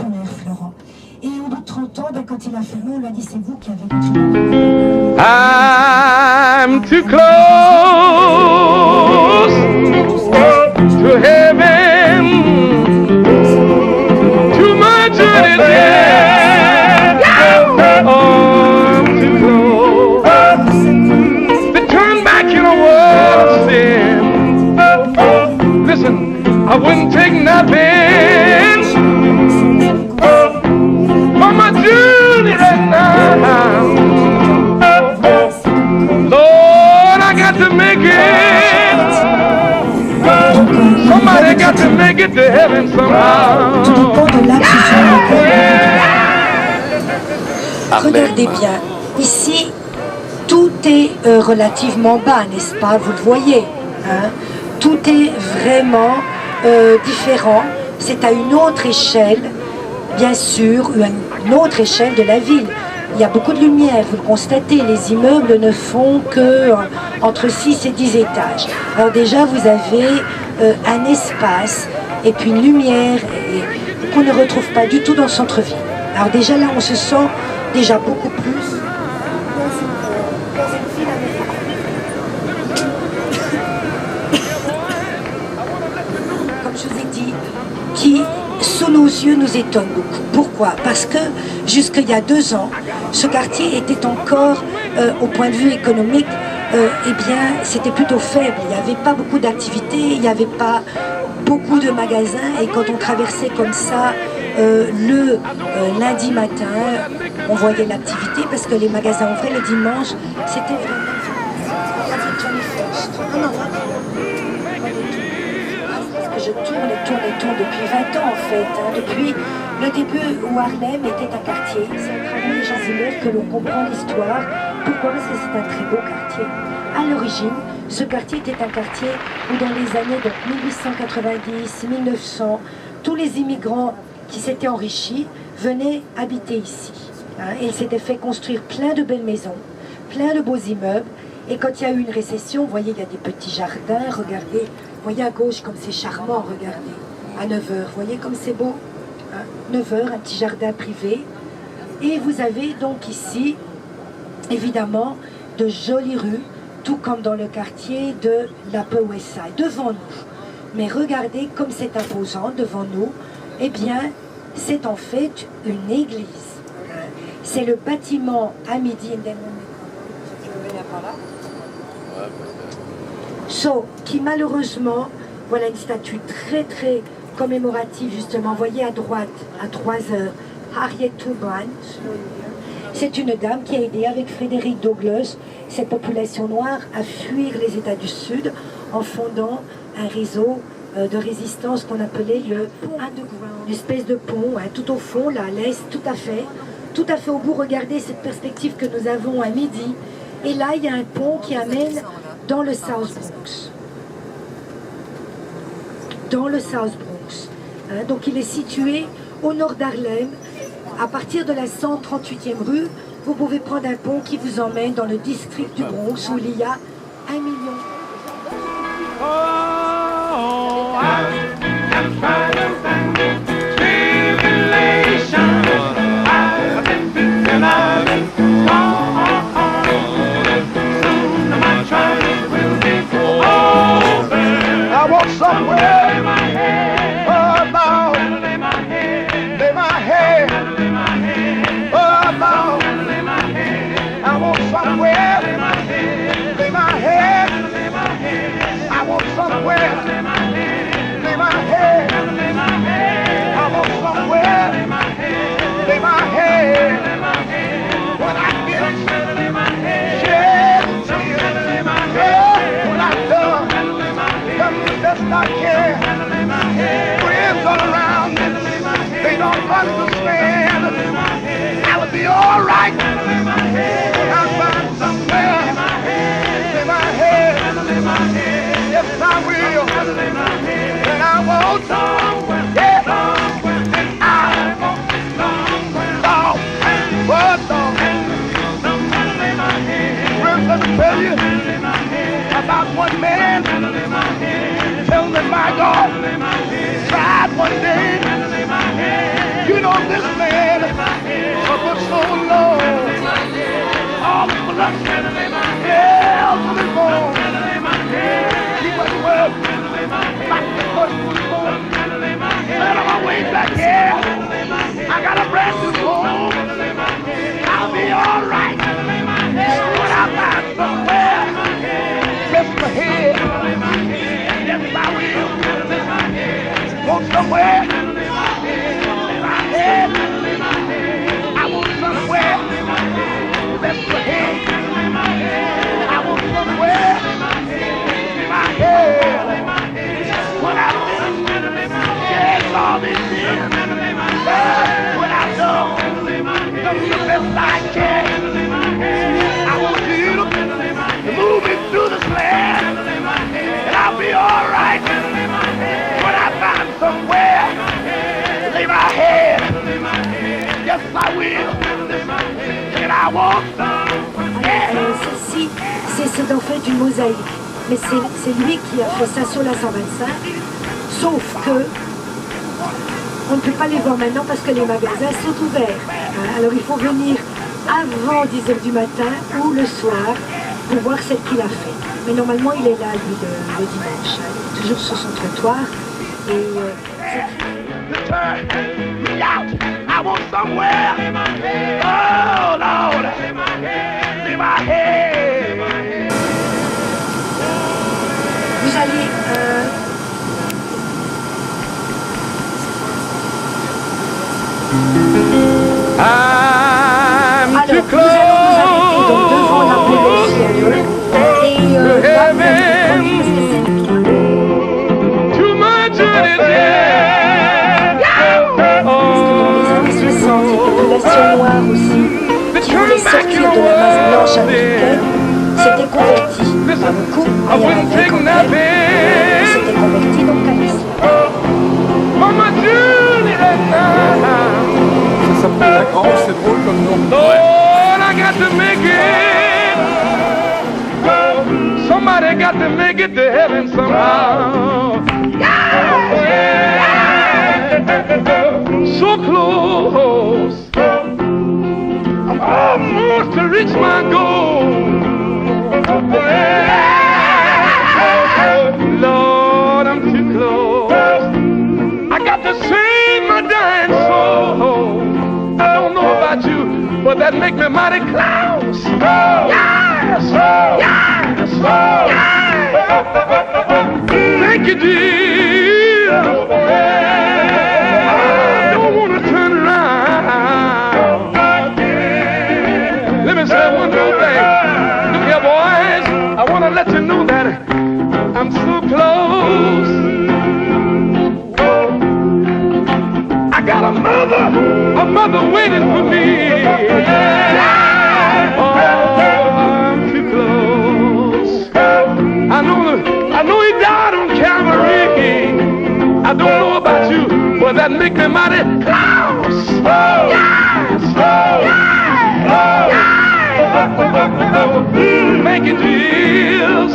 populaire, Florent. Et au bout de 30 ans, ben, quand il a fermé, on lui a dit c'est vous qui avez dit. I'm too close to heaven, too much of it there. Oh, I'm too close to turn back in a world of sin. Listen, I wouldn't take nothing for my journey right now. Lord, I got to make it. Somebody got to make it to heaven somehow. Regardez bien, ici, tout est relativement bas, n'est-ce pas? Vous le voyez, hein? Tout est vraiment différent. C'est à une autre échelle, bien sûr, une autre échelle de la ville. Il y a beaucoup de lumière, vous le constatez, les immeubles ne font que entre 6 et 10 étages. Alors déjà, vous avez un espace et puis une lumière qu'on ne retrouve pas du tout dans le centre-ville. Alors déjà là, on se sent déjà beaucoup plus dans une ville américaine. Comme je vous ai dit, qui sous nos yeux nous étonne beaucoup. Pourquoi? Parce que jusqu'il y a 2 ans, ce quartier était encore, au point de vue économique, eh bien, c'était plutôt faible. Il n'y avait pas beaucoup d'activités, il n'y avait pas beaucoup de magasins. Et quand on traversait comme ça le lundi matin, on voyait l'activité parce que les magasins ouvraient le dimanche. C'était vraiment... Je tourne depuis 20 ans en fait, hein, depuis le début où Harlem était un quartier. C'est à travers les gens Zimmer que l'on comprend l'histoire. Pourquoi? Parce que c'est un très beau quartier. À l'origine, ce quartier était un quartier où dans les années 1890-1900, tous les immigrants qui s'étaient enrichis venaient habiter ici. Hein, et ils s'étaient fait construire plein de belles maisons, plein de beaux immeubles. Et quand il y a eu une récession, vous voyez, il y a des petits jardins, regardez. Vous voyez à gauche comme c'est charmant, regardez, à 9h, vous voyez comme c'est beau, hein? 9h, un petit jardin privé. Et vous avez donc ici, évidemment, de jolies rues, tout comme dans le quartier de l'Upper West Side, devant nous. Mais regardez comme c'est imposant devant nous, eh bien, c'est en fait une église. C'est le bâtiment à midi. Qui malheureusement, voilà une statue très très commémorative justement, vous voyez à droite, à 3h, Harriet Tubman. C'est une dame qui a aidé avec Frédéric Douglass cette population noire à fuir les États du Sud en fondant un réseau de résistance qu'on appelait le pont underground, une espèce de pont, hein, tout au fond, là, à l'est, tout à fait au bout. Regardez cette perspective que nous avons à midi. Et là, il y a un pont qui amène dans le South Bronx. Dans le South Bronx. Hein, donc il est situé au nord d'Harlem. À partir de la 138e rue, vous pouvez prendre un pont qui vous emmène dans le district du Bronx où il y a 1 million. Somewhere lay my head, oh Lord, lay my head, lay my head, oh Lord, lay my head. I want somewhere, lay my head, lay my head, I want somewhere, lay my head, lay my head, I want somewhere, lay my head, lay my head. When I get it, lay my head, yeah, lay my head. When I done, come the best I can. Friends all around me, they don't understand. I would be all right. I'll find somewhere. Lay my head. Yes, I will. And I won't. Yeah. And I won't. Dog. What dog? Friends, let me tell you about one man. Tell me, my God, tried one day. You know on this land for so long. All the blood, hell to the bone. Keep us well, back to first born. And on my way back here, I got a brand new home. I'll be all right when I find somewhere. Rest my head, yes I will. Go somewhere, my head. I want somewhere, rest my head. I want somewhere, my head. When I finish, yes, all this is. When I know, do the best I can. I want you to move me through this land, and I'll be all right when I find somewhere to lay my head. Yes, I will. And I want some. Ceci, c'est ce qu'en fait une mosaïque. Mais c'est lui qui a fait ça sur la 125. Sauf que on ne peut pas les voir maintenant parce que les magasins sont ouverts. Alors il faut venir avant 10h du matin ou le soir pour voir celle qu'il a fait. Mais normalement il est là lui le dimanche. Il est toujours sur son trottoir. Et I want somewhere. Oh Lord, lay my head. vous allez I'm alors, too nous allons nous arrêter donc devant la close et là, vous allez comprendre parce que c'est to my journey dans les années 60, il y a une population noire aussi qui voulait sortir de la masse blanche américaine, s'était converti. Beaucoup, et il y en avait quand même qui s'étaient convertis donc à l'islam. Ça s'appelle la Grande, c'est drôle comme nom. Lord, I got to make it. Somebody got to make it to heaven somehow. So close. I'm almost to reach my goal. Lord, I'm too close. I got to save my dying soul. I don't know about you, but that make me mighty close. Yes, yes, yes. Thank you, dear. I don't want to turn around. Let me say one more thing. Look here, boys. I want to let you know that I'm so close. I got a mother waiting for me. Oh, I'm too close. I know he died on Calvary. I don't know about you, but that make me mighty close. Yes, yes. Make it deals.